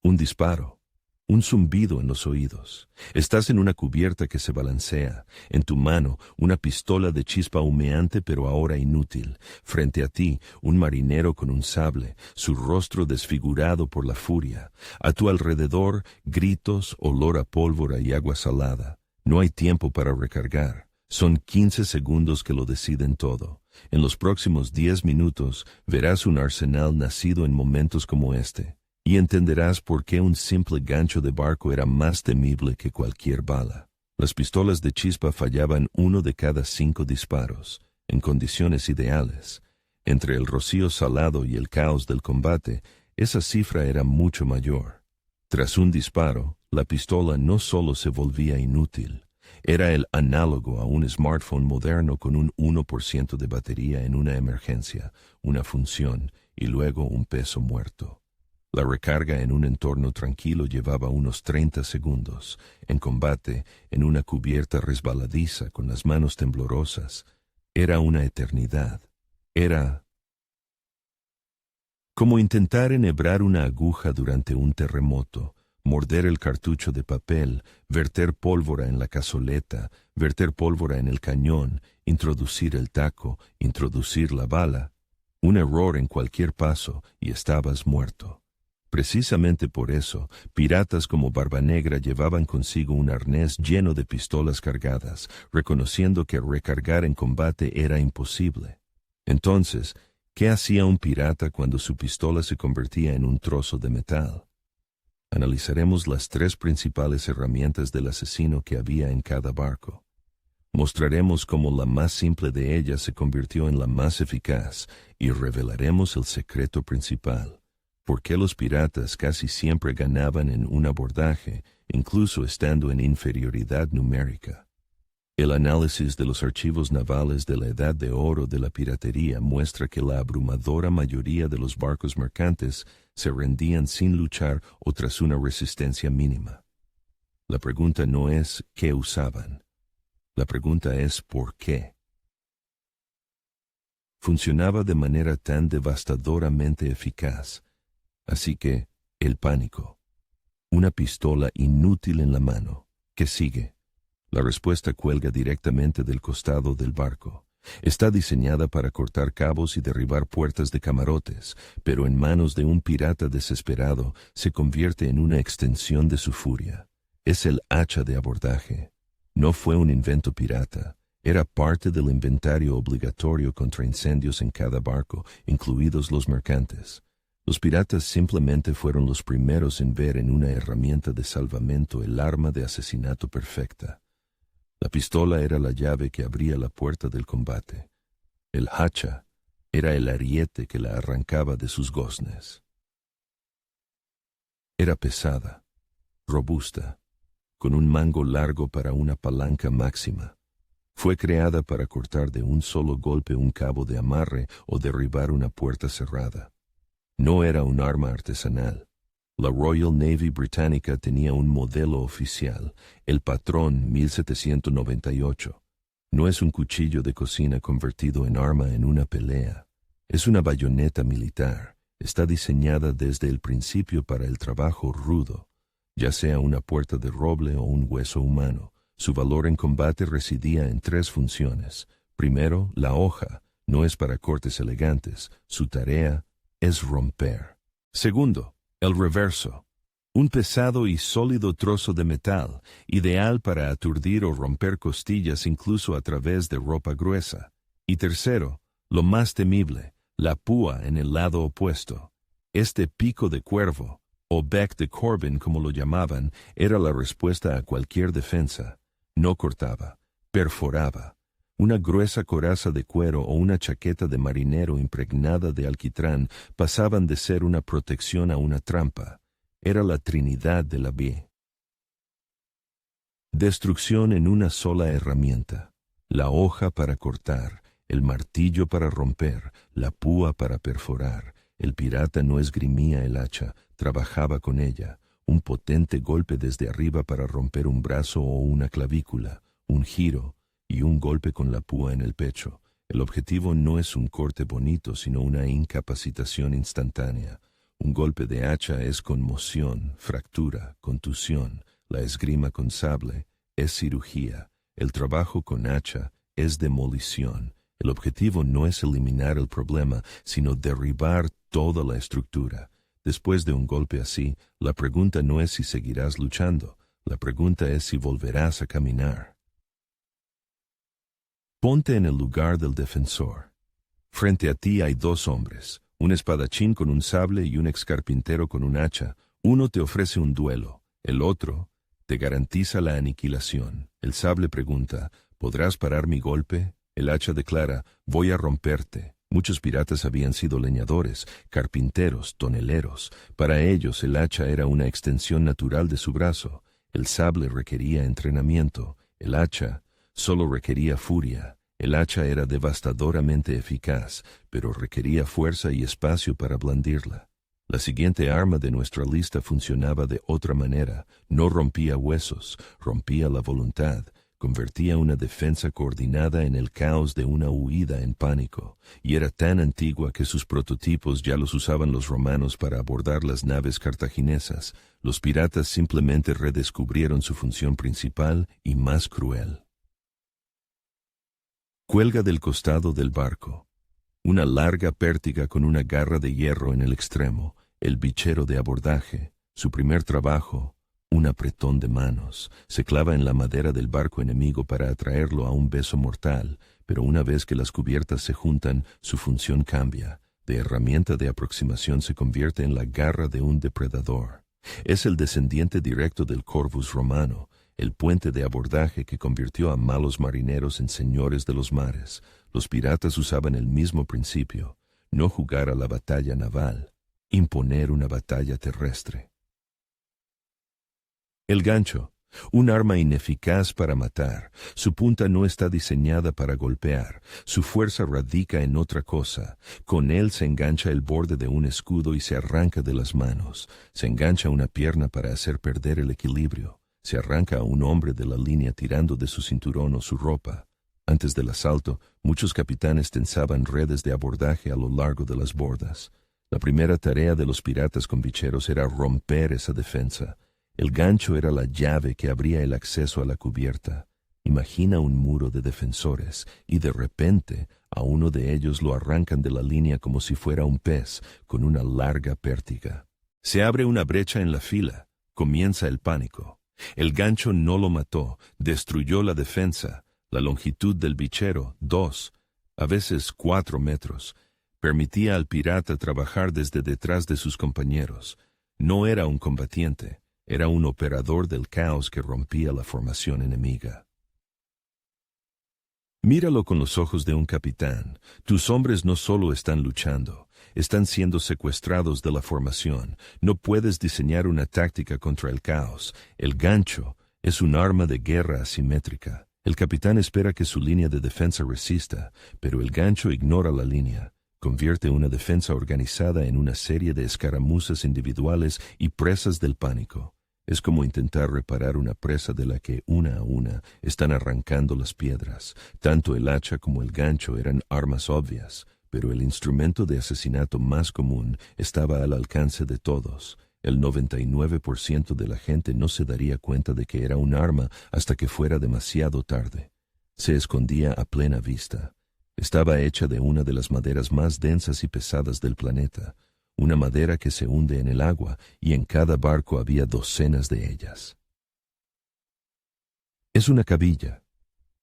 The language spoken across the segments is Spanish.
Un disparo, un zumbido en los oídos. Estás en una cubierta que se balancea. En tu mano, una pistola de chispa humeante pero ahora inútil. Frente a ti, un marinero con un sable, su rostro desfigurado por la furia. A tu alrededor, gritos, olor a pólvora y agua salada. No hay tiempo para recargar. Son 15 segundos que lo deciden todo. En los próximos 10 minutos verás un arsenal nacido en momentos como este, y entenderás por qué un simple gancho de barco era más temible que cualquier bala. Las pistolas de chispa fallaban 1 de cada 5 disparos, en condiciones ideales. Entre el rocío salado y el caos del combate, esa cifra era mucho mayor. Tras un disparo, la pistola no solo se volvía inútil, era el análogo a un smartphone moderno con un 1% de batería en una emergencia, una función y luego un peso muerto. La recarga en un entorno tranquilo llevaba unos 30 segundos. En combate, en una cubierta resbaladiza con las manos temblorosas, era una eternidad. Era como intentar enhebrar una aguja durante un terremoto, morder el cartucho de papel, verter pólvora en la cazoleta, verter pólvora en el cañón, introducir el taco, introducir la bala. Un error en cualquier paso y estabas muerto. Precisamente por eso, piratas como Barbanegra llevaban consigo un arnés lleno de pistolas cargadas, reconociendo que recargar en combate era imposible. Entonces, ¿qué hacía un pirata cuando su pistola se convertía en un trozo de metal? Analizaremos las 3 principales herramientas del asesino que había en cada barco. Mostraremos cómo la más simple de ellas se convirtió en la más eficaz y revelaremos el secreto principal. ¿Por qué los piratas casi siempre ganaban en un abordaje, incluso estando en inferioridad numérica? El análisis de los archivos navales de la Edad de Oro de la piratería muestra que la abrumadora mayoría de los barcos mercantes se rendían sin luchar o tras una resistencia mínima. La pregunta no es qué usaban. La pregunta es ¿por qué? Funcionaba de manera tan devastadoramente eficaz. Así que, el pánico. Una pistola inútil en la mano. ¿Qué sigue? La respuesta cuelga directamente del costado del barco. Está diseñada para cortar cabos y derribar puertas de camarotes, pero en manos de un pirata desesperado se convierte en una extensión de su furia. Es el hacha de abordaje. No fue un invento pirata. Era parte del inventario obligatorio contra incendios en cada barco, incluidos los mercantes. Los piratas simplemente fueron los primeros en ver en una herramienta de salvamento el arma de asesinato perfecta. La pistola era la llave que abría la puerta del combate. El hacha era el ariete que la arrancaba de sus goznes. Era pesada, robusta, con un mango largo para una palanca máxima. Fue creada para cortar de un solo golpe un cabo de amarre o derribar una puerta cerrada. No era un arma artesanal. La Royal Navy británica tenía un modelo oficial, el Patrón 1798. No es un cuchillo de cocina convertido en arma en una pelea. Es una bayoneta militar. Está diseñada desde el principio para el trabajo rudo, ya sea una puerta de roble o un hueso humano. Su valor en combate residía en 3 funciones. Primero, la hoja. No es para cortes elegantes. Su tarea es romper. Segundo, el reverso. Un pesado y sólido trozo de metal, ideal para aturdir o romper costillas incluso a través de ropa gruesa. Y tercero, lo más temible, la púa en el lado opuesto. Este pico de cuervo, o bec de Corbin como lo llamaban, era la respuesta a cualquier defensa. No cortaba, perforaba. Una gruesa coraza de cuero o una chaqueta de marinero impregnada de alquitrán pasaban de ser una protección a una trampa. Era la Trinidad de la vie. Destrucción en una sola herramienta. La hoja para cortar, el martillo para romper, la púa para perforar. El pirata no esgrimía el hacha, trabajaba con ella. Un potente golpe desde arriba para romper un brazo o una clavícula, un giro y un golpe con la púa en el pecho. El objetivo no es un corte bonito, sino una incapacitación instantánea. Un golpe de hacha es conmoción, fractura, contusión. La esgrima con sable es cirugía. El trabajo con hacha es demolición. El objetivo no es eliminar el problema, sino derribar toda la estructura. Después de un golpe así, la pregunta no es si seguirás luchando, la pregunta es si volverás a caminar. Ponte en el lugar del defensor. Frente a ti hay dos hombres, un espadachín con un sable y un excarpintero con un hacha. Uno te ofrece un duelo, el otro te garantiza la aniquilación. El sable pregunta, ¿podrás parar mi golpe? El hacha declara, voy a romperte. Muchos piratas habían sido leñadores, carpinteros, toneleros. Para ellos el hacha era una extensión natural de su brazo. El sable requería entrenamiento. El hacha solo requería furia. El hacha era devastadoramente eficaz, pero requería fuerza y espacio para blandirla. La siguiente arma de nuestra lista funcionaba de otra manera. No rompía huesos, rompía la voluntad. Convertía una defensa coordinada en el caos de una huida en pánico, y era tan antigua que sus prototipos ya los usaban los romanos para abordar las naves cartaginesas. Los piratas simplemente redescubrieron su función principal y más cruel. Cuelga del costado del barco. Una larga pértiga con una garra de hierro en el extremo, el bichero de abordaje, su primer trabajo. Un apretón de manos se clava en la madera del barco enemigo para atraerlo a un beso mortal, pero una vez que las cubiertas se juntan, su función cambia. De herramienta de aproximación se convierte en la garra de un depredador. Es el descendiente directo del Corvus romano, el puente de abordaje que convirtió a malos marineros en señores de los mares. Los piratas usaban el mismo principio, no jugar a la batalla naval, imponer una batalla terrestre. El gancho, un arma ineficaz para matar. Su punta no está diseñada para golpear. Su fuerza radica en otra cosa. Con él se engancha el borde de un escudo y se arranca de las manos. Se engancha una pierna para hacer perder el equilibrio. Se arranca a un hombre de la línea tirando de su cinturón o su ropa. Antes del asalto, muchos capitanes tensaban redes de abordaje a lo largo de las bordas. La primera tarea de los piratas con bicheros era romper esa defensa. El gancho era la llave que abría el acceso a la cubierta. Imagina un muro de defensores y de repente a uno de ellos lo arrancan de la línea como si fuera un pez con una larga pértiga. Se abre una brecha en la fila. Comienza el pánico. El gancho no lo mató, destruyó la defensa. La longitud del bichero, 2, a veces 4 metros, permitía al pirata trabajar desde detrás de sus compañeros. No era un combatiente. Era un operador del caos que rompía la formación enemiga. Míralo con los ojos de un capitán. Tus hombres no solo están luchando, están siendo secuestrados de la formación. No puedes diseñar una táctica contra el caos. El gancho es un arma de guerra asimétrica. El capitán espera que su línea de defensa resista, pero el gancho ignora la línea. Convierte una defensa organizada en una serie de escaramuzas individuales y presas del pánico. Es como intentar reparar una presa de la que, una a una, están arrancando las piedras. Tanto el hacha como el gancho eran armas obvias, pero el instrumento de asesinato más común estaba al alcance de todos. El 99% de la gente no se daría cuenta de que era un arma hasta que fuera demasiado tarde. Se escondía a plena vista. Estaba hecha de una de las maderas más densas y pesadas del planeta. Una madera que se hunde en el agua, y en cada barco había docenas de ellas. Es una cabilla,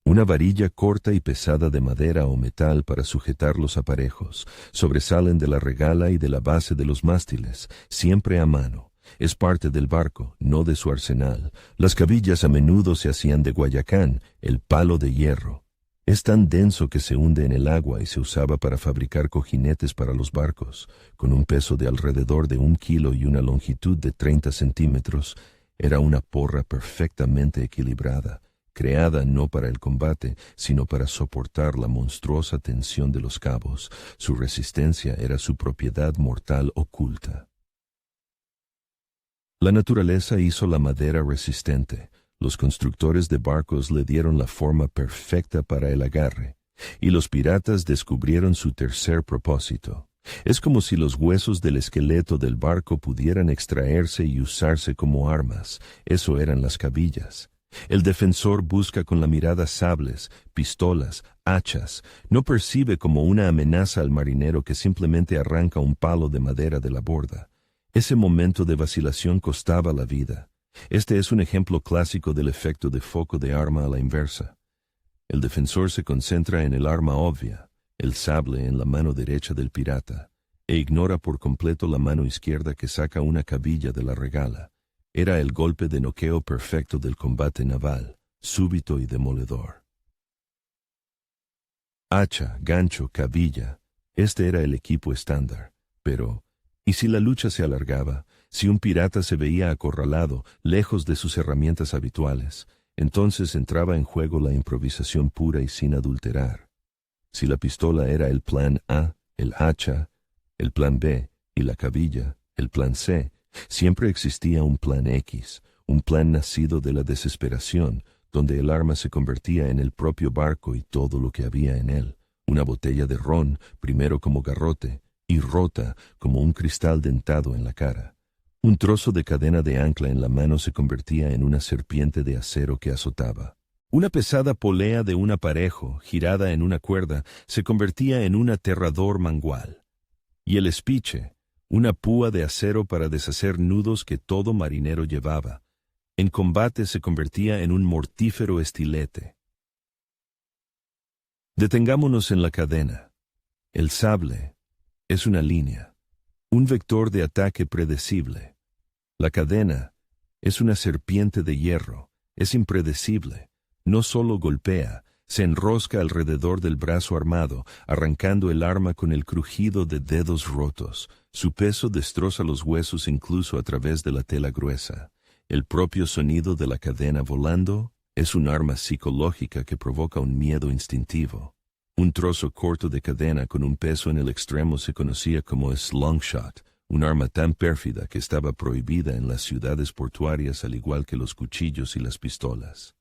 una varilla corta y pesada de madera o metal para sujetar los aparejos. Sobresalen de la regala y de la base de los mástiles, siempre a mano. Es parte del barco, no de su arsenal. Las cabillas a menudo se hacían de guayacán, el palo de hierro. Es tan denso que se hunde en el agua y se usaba para fabricar cojinetes para los barcos. Con un peso de alrededor de 1 kilo y una longitud de 30 centímetros, era una porra perfectamente equilibrada, creada no para el combate, sino para soportar la monstruosa tensión de los cabos. Su resistencia era su propiedad mortal oculta. La naturaleza hizo la madera resistente. Los constructores de barcos le dieron la forma perfecta para el agarre, y los piratas descubrieron su tercer propósito. Es como si los huesos del esqueleto del barco pudieran extraerse y usarse como armas. Eso eran las cabillas. El defensor busca con la mirada sables, pistolas, hachas. No percibe como una amenaza al marinero que simplemente arranca un palo de madera de la borda. Ese momento de vacilación costaba la vida. Este es un ejemplo clásico del efecto de foco de arma a la inversa. El defensor se concentra en el arma obvia, el sable en la mano derecha del pirata, e ignora por completo la mano izquierda que saca una cabilla de la regala. Era el golpe de noqueo perfecto del combate naval, súbito y demoledor. Hacha, gancho, cabilla. Este era el equipo estándar. Pero, ¿y si la lucha se alargaba? Si un pirata se veía acorralado, lejos de sus herramientas habituales, entonces entraba en juego la improvisación pura y sin adulterar. Si la pistola era el plan A, el hacha, el plan B y la cabilla, el plan C, siempre existía un plan X, un plan nacido de la desesperación, donde el arma se convertía en el propio barco y todo lo que había en él. Una botella de ron, primero como garrote, y rota como un cristal dentado en la cara. Un trozo de cadena de ancla en la mano se convertía en una serpiente de acero que azotaba. Una pesada polea de un aparejo, girada en una cuerda, se convertía en un aterrador mangual. Y el espiche, una púa de acero para deshacer nudos que todo marinero llevaba, en combate se convertía en un mortífero estilete. Detengámonos en la cadena. El sable es una línea, un vector de ataque predecible. La cadena es una serpiente de hierro, es impredecible. No solo golpea, se enrosca alrededor del brazo armado, arrancando el arma con el crujido de dedos rotos. Su peso destroza los huesos incluso a través de la tela gruesa. El propio sonido de la cadena volando es un arma psicológica que provoca un miedo instintivo. Un trozo corto de cadena con un peso en el extremo se conocía como slingshot, un arma tan pérfida que estaba prohibida en las ciudades portuarias al igual que los cuchillos y las pistolas.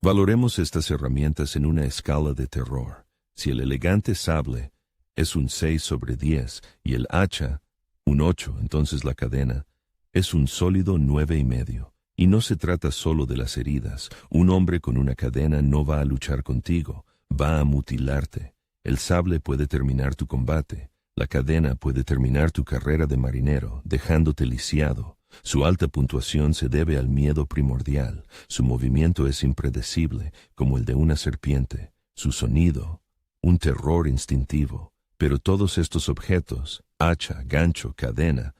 Valoremos estas herramientas en una escala de terror. Si el elegante sable es un 6/10 y el hacha un 8, entonces la cadena es un sólido 9,5. Y no se trata solo de las heridas. Un hombre con una cadena no va a luchar contigo, va a mutilarte. El sable puede terminar tu combate. La cadena puede terminar tu carrera de marinero, dejándote lisiado. Su alta puntuación se debe al miedo primordial. Su movimiento es impredecible, como el de una serpiente. Su sonido, un terror instintivo. Pero todos estos objetos, hacha, gancho, cadena,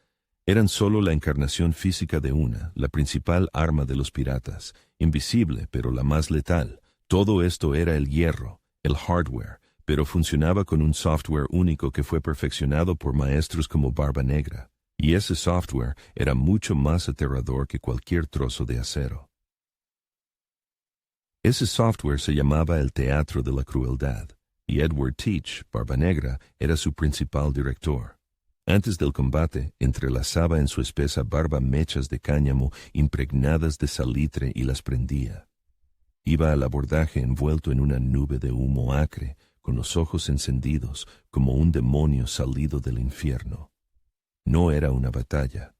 eran solo la encarnación física de una, la principal arma de los piratas, invisible pero la más letal. Todo esto era el hierro, el hardware, pero funcionaba con un software único que fue perfeccionado por maestros como Barba Negra. Y ese software era mucho más aterrador que cualquier trozo de acero. Ese software se llamaba el Teatro de la Crueldad, y Edward Teach, Barba Negra, era su principal director. Antes del combate, entrelazaba en su espesa barba mechas de cáñamo impregnadas de salitre y las prendía. Iba al abordaje envuelto en una nube de humo acre, con los ojos encendidos como un demonio salido del infierno. No era una batalla.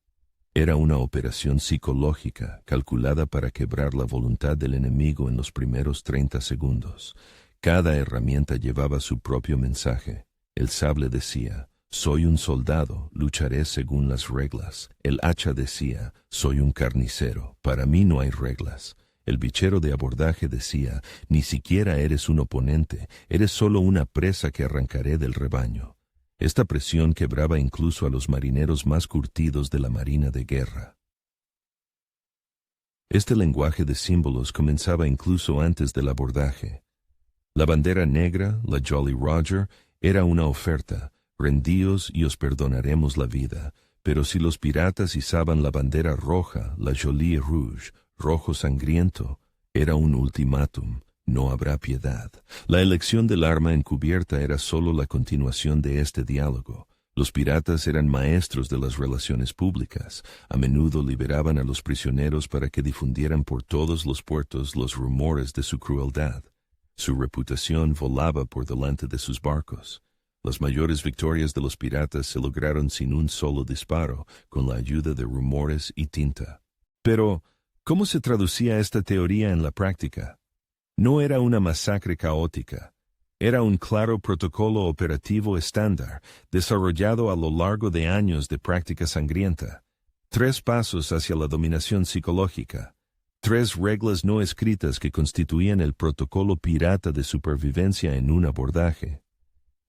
Era una operación psicológica calculada para quebrar la voluntad del enemigo en los primeros 30 segundos. Cada herramienta llevaba su propio mensaje. El sable decía: soy un soldado, lucharé según las reglas. El hacha decía: soy un carnicero, para mí no hay reglas. El bichero de abordaje decía: ni siquiera eres un oponente, eres solo una presa que arrancaré del rebaño. Esta presión quebraba incluso a los marineros más curtidos de la marina de guerra. Este lenguaje de símbolos comenzaba incluso antes del abordaje. La bandera negra, la Jolly Roger, era una oferta. Rendíos y os perdonaremos la vida. Pero si los piratas izaban la bandera roja, la Jolie Rouge, rojo sangriento, era un ultimátum. No habrá piedad. La elección del arma encubierta era solo la continuación de este diálogo. Los piratas eran maestros de las relaciones públicas. A menudo liberaban a los prisioneros para que difundieran por todos los puertos los rumores de su crueldad. Su reputación volaba por delante de sus barcos. Las mayores victorias de los piratas se lograron sin un solo disparo, con la ayuda de rumores y tinta. Pero, ¿cómo se traducía esta teoría en la práctica? No era una masacre caótica. Era un claro protocolo operativo estándar, desarrollado a lo largo de años de práctica sangrienta. 3 pasos hacia la dominación psicológica. 3 reglas no escritas que constituían el protocolo pirata de supervivencia en un abordaje.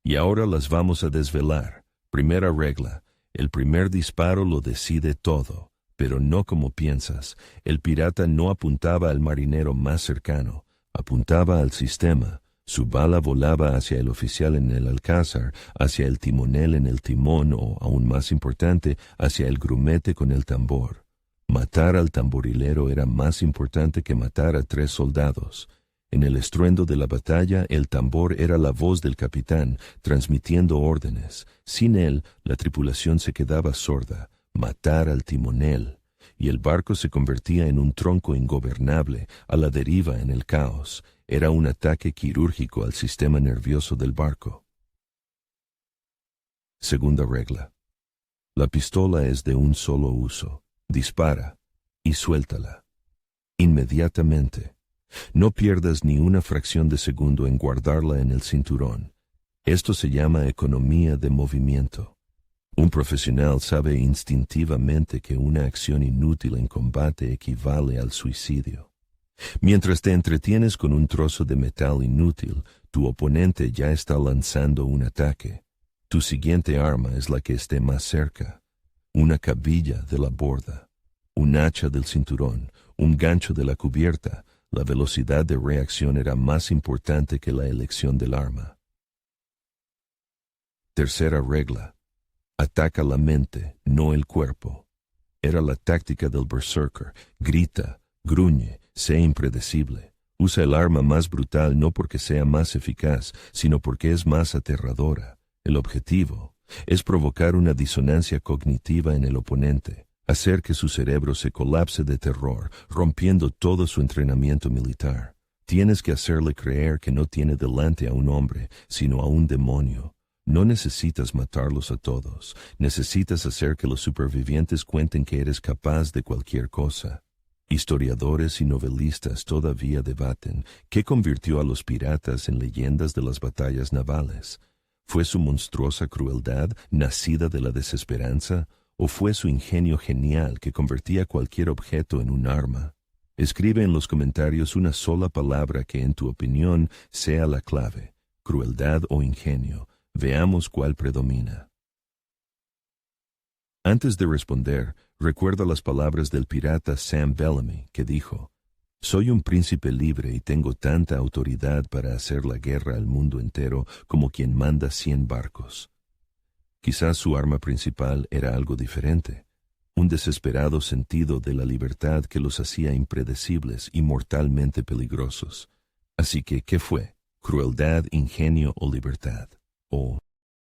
Y ahora las vamos a desvelar. Primera regla: el primer disparo lo decide todo, pero no como piensas. El pirata no apuntaba al marinero más cercano, apuntaba al sistema. Su bala volaba hacia el oficial en el alcázar, hacia el timonel en el timón o, aún más importante, hacia el grumete con el tambor. Matar al tamborilero era más importante que matar a 3 soldados. En el estruendo de la batalla, el tambor era la voz del capitán, transmitiendo órdenes. Sin él, la tripulación se quedaba sorda. Matar al timonel. Y el barco se convertía en un tronco ingobernable, a la deriva en el caos. Era un ataque quirúrgico al sistema nervioso del barco. Segunda regla: la pistola es de un solo uso. Dispara y suéltala. Inmediatamente. No pierdas ni una fracción de segundo en guardarla en el cinturón. Esto se llama economía de movimiento. Un profesional sabe instintivamente que una acción inútil en combate equivale al suicidio. Mientras te entretienes con un trozo de metal inútil, tu oponente ya está lanzando un ataque. Tu siguiente arma es la que esté más cerca. Una cabilla de la borda, un hacha del cinturón, un gancho de la cubierta. La velocidad de reacción era más importante que la elección del arma. Tercera regla: ataca la mente, no el cuerpo. Era la táctica del berserker. Grita, gruñe, sé impredecible. Usa el arma más brutal no porque sea más eficaz, sino porque es más aterradora. El objetivo es provocar una disonancia cognitiva en el oponente, hacer que su cerebro se colapse de terror, rompiendo todo su entrenamiento militar. Tienes que hacerle creer que no tiene delante a un hombre, sino a un demonio. No necesitas matarlos a todos, necesitas hacer que los supervivientes cuenten que eres capaz de cualquier cosa. Historiadores y novelistas todavía debaten qué convirtió a los piratas en leyendas de las batallas navales. ¿Fue su monstruosa crueldad, nacida de la desesperanza, o fue su ingenio genial que convertía cualquier objeto en un arma? Escribe en los comentarios una sola palabra que en tu opinión sea la clave: crueldad o ingenio. Veamos cuál predomina. Antes de responder, recuerda las palabras del pirata Sam Bellamy, que dijo: «Soy un príncipe libre y tengo tanta autoridad para hacer la guerra al mundo entero como quien manda 100 barcos». Quizás su arma principal era algo diferente, un desesperado sentido de la libertad que los hacía impredecibles y mortalmente peligrosos. Así que, ¿qué fue? ¿Crueldad, ingenio o libertad? ¿O